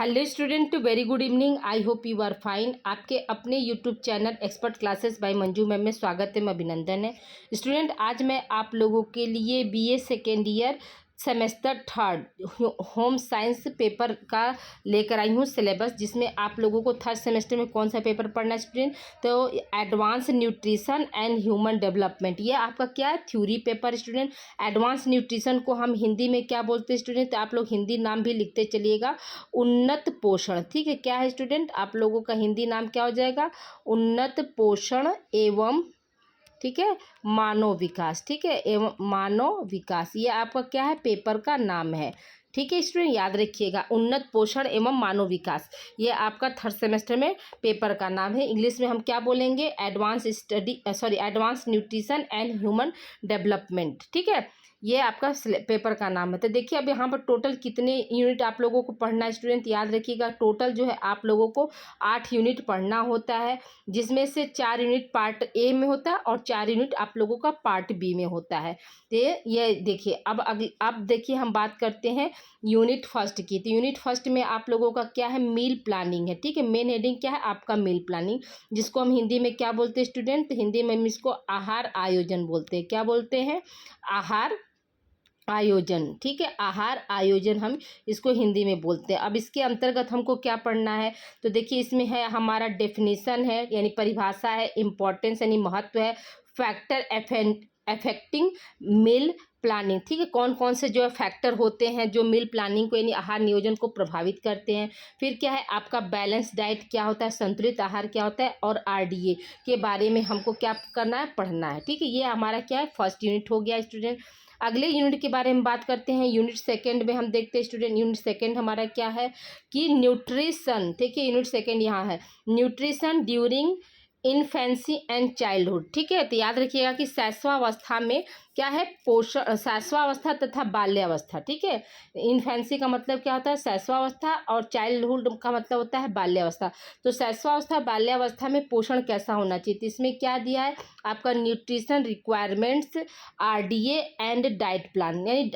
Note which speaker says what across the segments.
Speaker 1: Hello student, very good evening. I hope you are fine. आपके अपने YouTube channel expert classes by Manju ma'am में स्वागत है, मैं अभिनंदन है। स्टूडेंट, आज मैं आप लोगों के लिए BA second year semester third home science paper का लेकर आई हूँ सिलेबस, जिसमें आप लोगों को थर्ड सेमेस्टर में कौन सा पेपर पढ़ना है स्टूडेंट, तो advance nutrition and human development. ये आपका क्या है, theory paper student. Advance nutrition को हम हिंदी में क्या बोलते हैं स्टूडेंट, तो आप लोग हिंदी नाम भी लिखते चलिएगा, उन्नत पोषण। ठीक है, क्या है स्टूडेंट, आप लोगों का हिंदी नाम क्या हो जाएगा, उन्नत पोषण एवं, ठीक है, मानव विकास। ठीक है, एवं मानव विकास, ये आपका क्या है, पेपर का नाम है। ठीक है स्टूडेंट, याद रखिएगा, उन्नत पोषण एवं मानव विकास, ये आपका थर्ड सेमेस्टर में पेपर का नाम है। इंग्लिश में हम क्या बोलेंगे, advance nutrition and human development. ठीक है, ये आपका पेपर का नाम है। तो देखिए अब यहाँ पर टोटल कितने यूनिट आप लोगों को पढ़ना है स्टूडेंट, याद रखिएगा, टोटल जो है आप लोगों को 8 यूनिट पढ़ना होता है, जिसमें से 4 यूनिट पार्ट ए में होता है और 4 यूनिट आप लोगों का पार्ट बी में होता है। तो ये देखिए, अब देखिए हम बात करते हैं यूनिट फर्स्ट की। तो यूनिट फर्स्ट में आप लोगों का क्या है, मील प्लानिंग है। ठीक है, मेन हेडिंग क्या है आपका, मील प्लानिंग, जिसको हम हिंदी में क्या बोलते हैं स्टूडेंट, हिंदी में हम इसको आहार आयोजन बोलते हैं। क्या बोलते हैं, आहार आयोजन। ठीक है, आहार आयोजन हम इसको हिंदी में बोलते हैं। अब इसके अंतर्गत हमको क्या पढ़ना है, तो देखिए इसमें है हमारा डेफिनेशन है, यानी परिभाषा है, इम्पोर्टेंस यानी महत्व है, फैक्टर अफेक्टिंग मील प्लानिंग। ठीक है, कौन कौन से जो है फैक्टर होते हैं जो मील प्लानिंग को यानी आहार नियोजन को प्रभावित करते हैं। फिर क्या है आपका बैलेंस डाइट क्या होता है, संतुलित आहार क्या होता है, और आरडीए के बारे में हमको क्या करना है, पढ़ना है। ठीक है, ये हमारा क्या है, फर्स्ट यूनिट हो गया स्टूडेंट। अगले यूनिट के बारे में बात करते हैं। यूनिट सेकंड में हम देखते हैं स्टूडेंट, यूनिट सेकंड हमारा क्या है कि न्यूट्रिशन। ठीक है, यूनिट सेकंड यहाँ है nutrition during infancy and childhood. ठीक है, तो याद रखिएगा कि शैशवावस्था में क्या है, पोषण, शैशवावस्था तथा बाल्यावस्था। ठीक है, इन्फेंसी का मतलब क्या होता है, शैशवावस्था, और चाइल्डहुड का मतलब होता है बाल्यावस्था। तो शैशवावस्था बाल्यावस्था में पोषण कैसा होना चाहिए, तो इसमें क्या दिया है आपका, nutrition requirements, RDA and diet plan, यानी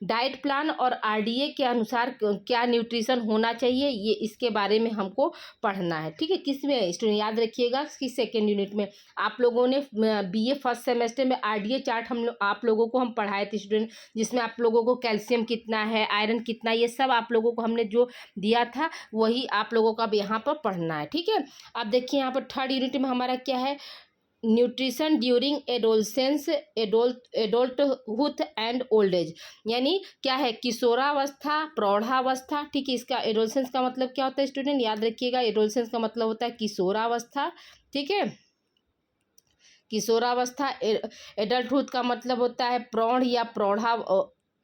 Speaker 1: डाइट प्लान और आरडीए के अनुसार क्या न्यूट्रिशन होना चाहिए, ये इसके बारे में हमको पढ़ना है। ठीक है, किसमें स्टूडेंट, याद रखिएगा कि सेकेंड यूनिट में आप लोगों ने बीए फर्स्ट सेमेस्टर में आरडीए चार्ट आप लोगों को हम पढ़ाए थे स्टूडेंट, जिसमें आप लोगों को कैल्शियम कितना है, आयरन कितना, ये सब आप लोगों को हमने जो दिया था वही आप लोगों का अब यहाँ पर पढ़ना है। ठीक है, अब देखिए यहाँ पर थर्ड यूनिट में हमारा क्या है, nutrition during adolescence, adulthood and old age, यानी क्या है, किशोरावस्था, प्रौढ़ावस्था। ठीक है, इसका एडोलसेंस का मतलब क्या होता है स्टूडेंट, याद रखिएगा, एडोलसेंस का मतलब होता है किशोरावस्था। ठीक है, किशोरावस्था। एडल्टहुड का मतलब होता है प्रौढ़ या प्रौढ़ा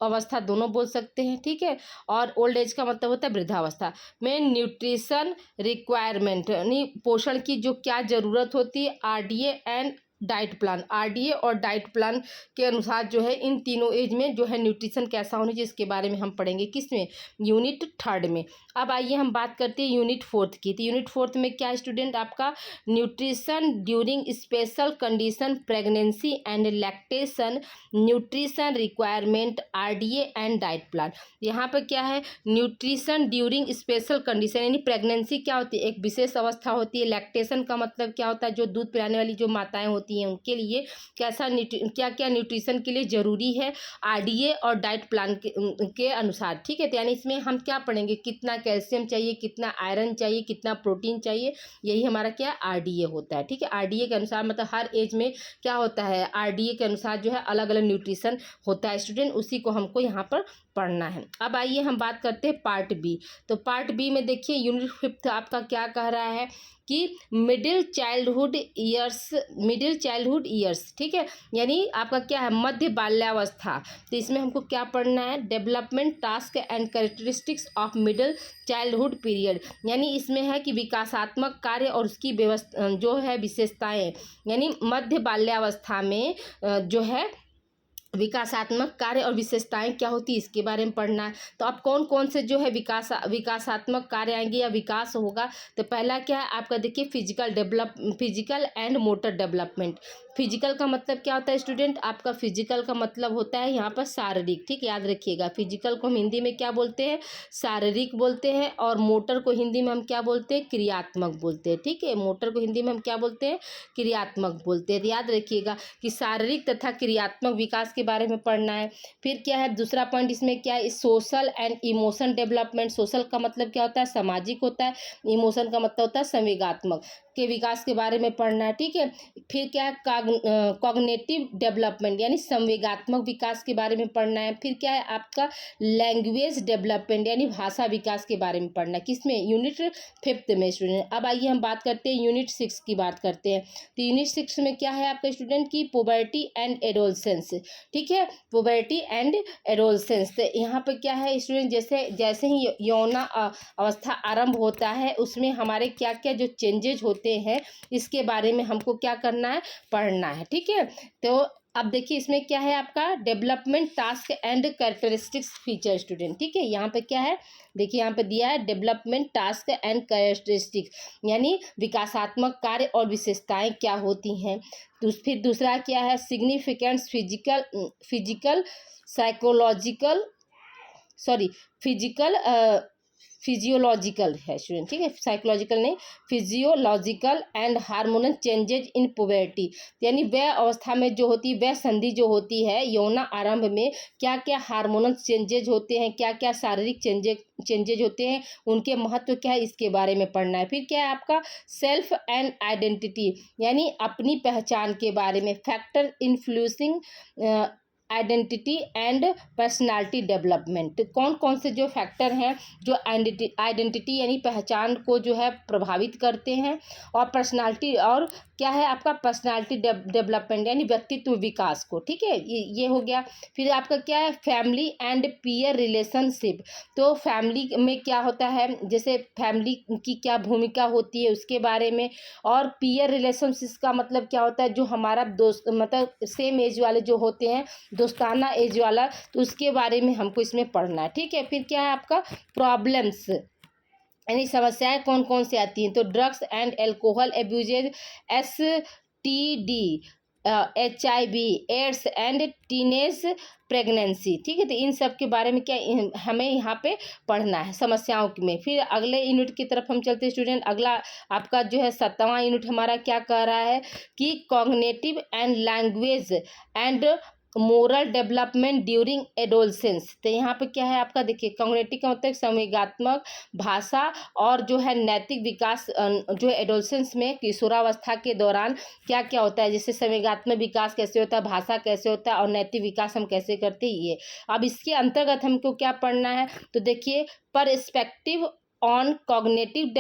Speaker 1: अवस्था, दोनों बोल सकते हैं। ठीक है, और ओल्ड एज का मतलब होता है वृद्धावस्था। में न्यूट्रिशन रिक्वायरमेंट यानी पोषण की जो क्या ज़रूरत होती है, RDA and diet plan, RDA और डाइट प्लान के अनुसार जो है इन तीनों एज में जो है न्यूट्रिशन कैसा होना चाहिए, इसके बारे में हम पढ़ेंगे किसमें, यूनिट थर्ड में। अब आइए हम बात करते हैं यूनिट फोर्थ की। तो यूनिट फोर्थ में क्या स्टूडेंट आपका, nutrition during special condition pregnancy and lactation, nutrition requirement, RDA and diet plan. यहाँ पर क्या है, न्यूट्रिशन ड्यूरिंग स्पेशल कंडीशन, यानी प्रेगनेंसी क्या होती है, एक विशेष अवस्था होती है। लैक्टेशन का मतलब क्या होता है, जो दूध पिलाने वाली जो माताएं होती हैं उनके लिए कैसा क्या क्या न्यूट्रिशन के लिए ज़रूरी है, आरडीए और डाइट प्लान के अनुसार। ठीक है, तो यानी इसमें हम क्या पढ़ेंगे, कितना कैल्शियम चाहिए, कितना आयरन चाहिए, कितना प्रोटीन चाहिए, यही हमारा क्या आरडीए होता है। ठीक है, आरडीए के अनुसार मतलब हर एज में क्या होता है, आरडीए के अनुसार जो है अलग अलग न्यूट्रिशन होता है स्टूडेंट, उसी को हमको यहाँ पर पढ़ना है। अब आइए हम बात करते हैं पार्ट बी। तो पार्ट बी में देखिए यूनिट फिफ्थ आपका क्या कह रहा है कि मिडिल चाइल्डहुड ईयर्स। ठीक है, यानी आपका क्या है, मध्य बाल्यावस्था। तो इसमें हमको क्या पढ़ना है, development task and characteristics of middle childhood period, यानी इसमें है कि विकासात्मक कार्य और उसकी व्यवस्था जो है विशेषताएं, यानी मध्य बाल्यावस्था में जो है विकासात्मक कार्य और विशेषताएं क्या होती है इसके बारे में पढ़ना है। तो अब कौन कौन से जो है विकासात्मक कार्य आएंगे या विकास होगा। तो पहला क्या है आपका, देखिए physical and motor development. Physical का मतलब क्या होता है स्टूडेंट, आपका फिजिकल का मतलब होता है यहाँ पर शारीरिक, ठीक, याद रखिएगा। फिजिकल को हम हिंदी में क्या बोलते हैं, शारीरिक बोलते हैं, और मोटर को हिंदी में हम क्या बोलते हैं, क्रियात्मक बोलते हैं, ठीक है। मोटर को हिंदी में हम क्या बोलते हैं, क्रियात्मक बोलते हैं। तो याद रखिएगा कि शारीरिक तथा क्रियात्मक विकास के बारे में पढ़ना है। फिर क्या है दूसरा पॉइंट इसमें क्या है, social and emotion development. Social का मतलब क्या होता है, सामाजिक होता है। इमोशन का मतलब होता है संवेगात्मक के विकास के बारे में पढ़ना है, ठीक है। फिर क्या है कॉग्निटिव डेवलपमेंट यानी संवेगात्मक विकास के बारे में पढ़ना है। फिर क्या है आपका लैंग्वेज डेवलपमेंट यानी भाषा विकास के बारे में पढ़ना है। किसमें, यूनिट 5 में स्टूडेंट। अब आइए हम बात करते हैं यूनिट 6 की बात करते हैं। तो यूनिट 6 में क्या है आपका स्टूडेंट की पुबर्टी एंड एडोलसेंस, ठीक है, पुबर्टी एंड एडोलसेंस। तो यहाँ पर क्या है स्टूडेंट, जैसे जैसे ही यौना अवस्था आरंभ होता है उसमें हमारे क्या क्या जो चेंजेज होते हैं इसके बारे में हमको क्या करना है, पढ़ना है, ठीक है। तो अब देखिए इसमें क्या है आपका development task and characteristics feature student, ठीक है। यहाँ पे क्या है, देखिए यहाँ पे दिया है डेवलपमेंट टास्क एंड कैरेक्टरिस्टिक्स यानी विकासात्मक कार्य और विशेषताएं क्या होती हैं। फिर दूसरा क्या है significance physical psychological physical physiological है स्टूडेंट, ठीक है, साइकोलॉजिकल नहीं, physiological and hormonal changes in puberty यानी वह अवस्था में जो होती है, वह संधि जो होती है यौना आरंभ में क्या क्या हार्मोनल चेंजेज होते हैं, क्या क्या शारीरिक चेंजेज होते हैं, उनके महत्व क्या है इसके बारे में पढ़ना है। फिर क्या है आपका सेल्फ एंड आइडेंटिटी यानी अपनी पहचान के बारे में, factor influencing identity and personality development. कौन कौन से जो फैक्टर हैं जो आइडेंटिटी यानी पहचान को जो है प्रभावित करते हैं, और पर्सनालिटी और क्या है आपका पर्सनालिटी डेवलपमेंट यानी व्यक्तित्व विकास को, ठीक है, ये हो गया। फिर आपका क्या है फैमिली एंड पीयर रिलेशनशिप। तो फैमिली में क्या होता है, जैसे फैमिली की क्या भूमिका होती है उसके बारे में, और पीयर रिलेशनशिप का मतलब क्या होता है, जो हमारा दोस्त मतलब सेम एज वाले जो होते हैं, दोस्ताना एज वाला, तो उसके बारे में हमको इसमें पढ़ना है, ठीक है। फिर क्या है आपका प्रॉब्लम्स यानी समस्याएं कौन कौन सी आती हैं। तो drugs and alcohol abuses, STD, HIV, AIDS and teenage pregnancy, ठीक है। तो इन सब के बारे में क्या हमें यहाँ पे पढ़ना है समस्याओं में। फिर अगले यूनिट की तरफ हम चलते हैं स्टूडेंट। अगला आपका जो है 7वां यूनिट हमारा क्या कह रहा है कि cognitive and language and moral development during adolescence. तो यहाँ पे क्या है आपका, देखिए कॉग्निटिव का मतलब संवेगात्मक, भाषा और जो है नैतिक विकास जो है एडोलसेंस में किशोरावस्था के दौरान क्या क्या होता है, जैसे संवेगात्मक विकास कैसे होता है, भाषा कैसे होता है, और नैतिक विकास हम कैसे करते हैं ये। अब इसके अंतर्गत हमको क्या पढ़ना है, तो देखिए perspective on cognitive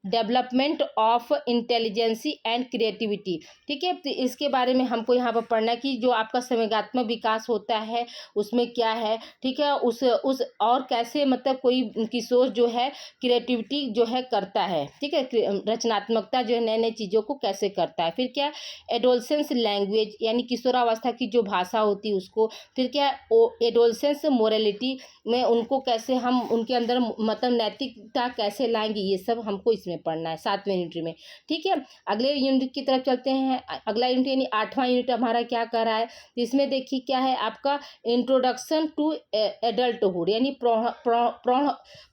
Speaker 1: development of intelligence and creativity, ठीक है। तो इसके बारे में हमको यहाँ पर पढ़ना है कि जो आपका संवेगात्मक विकास होता है उसमें क्या है, ठीक है, उस और कैसे मतलब कोई किशोर जो है क्रिएटिविटी जो है करता है, ठीक है, रचनात्मकता जो है नए नए चीज़ों को कैसे करता है। फिर क्या एडोलसेंस लैंग्वेज यानी किशोरावस्था की जो भाषा होती है उसको। फिर क्या एडोलसेंस मोरालिटी में उनको कैसे हम उनके अंदर मतलब नैतिकता कैसे लाएंगे, ये सब हमको इसमें पढ़ना है 7वें यूनिट में, ठीक है। अगले यूनिट की तरफ चलते हैं। अगला यूनिट यानी 8वां यूनिट हमारा क्या कर रहा है, तो इसमें देखिए क्या है आपका इंट्रोडक्शन टू एडल्टहुड यानी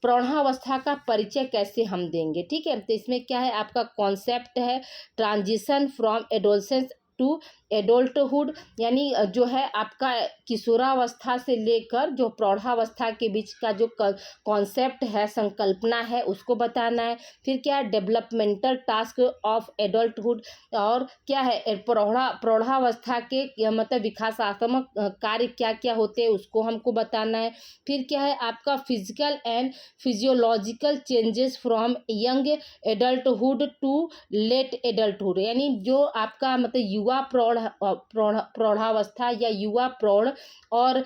Speaker 1: प्रौढ़ावस्था का परिचय कैसे हम देंगे, ठीक है। तो इसमें क्या है आपका कॉन्सेप्ट है transition from adolescence to adulthood यानी जो है आपका किशोरावस्था से लेकर जो प्रौढ़ावस्था के बीच का जो कॉन्सेप्ट है, संकल्पना है, उसको बताना है। फिर क्या है डेवलपमेंटल टास्क ऑफ एडल्टहुड और क्या है प्रौढ़ावस्था के मतलब विकासात्मक कार्य क्या क्या होते हैं उसको हमको बताना है। फिर क्या है आपका physical and physiological changes from young adulthood to late adulthood यानी जो आपका मतलब युवा प्रौढ़ावस्था या युवा प्रौढ़ और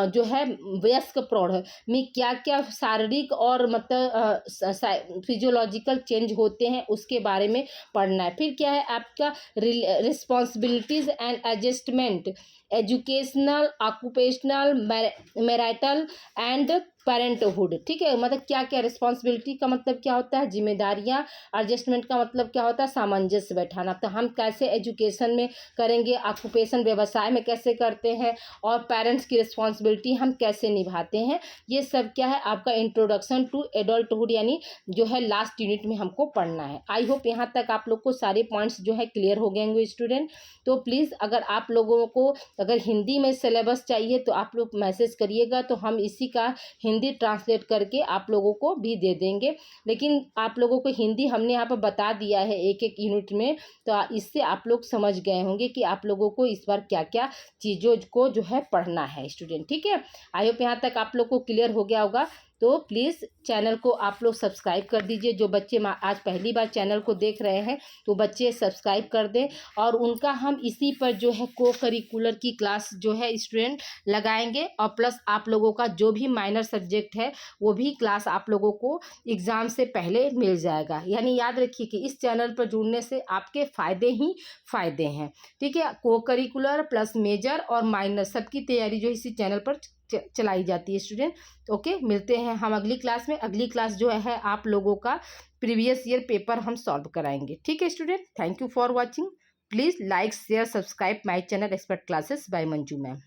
Speaker 1: जो है वयस्क प्रौढ़ में क्या क्या शारीरिक और मतलब फिजियोलॉजिकल चेंज होते हैं उसके बारे में पढ़ना है। फिर क्या है आपका responsibilities and adjustment educational, occupational, marital and parenthood. ठीक है, मतलब क्या क्या रिस्पॉन्सिबिलिटी का मतलब क्या होता है, जिम्मेदारियां। एडजस्टमेंट का मतलब क्या होता है, सामंजस्य बैठाना। तो हम कैसे एजुकेशन में करेंगे, ऑक्यूपेशन व्यवसाय में कैसे करते हैं, और पेरेंट्स की रिस्पॉन्सिबिलिटी हम कैसे निभाते हैं, ये सब क्या है आपका इंट्रोडक्शन टू एडल्टहुड यानी जो है लास्ट यूनिट में हमको पढ़ना है। आई होप यहाँ तक आप लोग को सारे पॉइंट्स जो है क्लियर हो गए होंगे स्टूडेंट। तो प्लीज़ अगर आप लोगों को अगर हिंदी में सिलेबस चाहिए तो आप लोग मैसेज करिएगा, तो हम इसी का हिंदी ट्रांसलेट करके आप लोगों को भी दे देंगे। लेकिन आप लोगों को हिंदी हमने यहाँ पर बता दिया है एक एक यूनिट में, तो इससे आप लोग समझ गए होंगे कि आप लोगों को इस बार क्या क्या चीज़ों को जो है पढ़ना है स्टूडेंट। ठीक है, आई होप यहाँ तक आप लोग को क्लियर हो गया होगा। तो प्लीज़ चैनल को आप लोग सब्सक्राइब कर दीजिए। जो बच्चे आज पहली बार चैनल को देख रहे हैं तो बच्चे सब्सक्राइब कर दें, और उनका हम इसी पर जो है को करिकुलर की क्लास जो है स्टूडेंट लगाएंगे, और प्लस आप लोगों का जो भी माइनर सब्जेक्ट है वो भी क्लास आप लोगों को एग्ज़ाम से पहले मिल जाएगा। यानी याद रखिए कि इस चैनल पर जुड़ने से आपके फ़ायदे ही फ़ायदे हैं। ठीक है, को करिकुलर प्लस मेजर और माइनर सबकी तैयारी जो इसी चैनल पर चलाई जाती है स्टूडेंट। ओके, मिलते हैं हम अगली क्लास में। अगली क्लास जो है आप लोगों का प्रीवियस ईयर पेपर हम सॉल्व कराएंगे। ठीक है student, thank you for watching. Please like share subscribe my channel expert classes by Manju ma'am.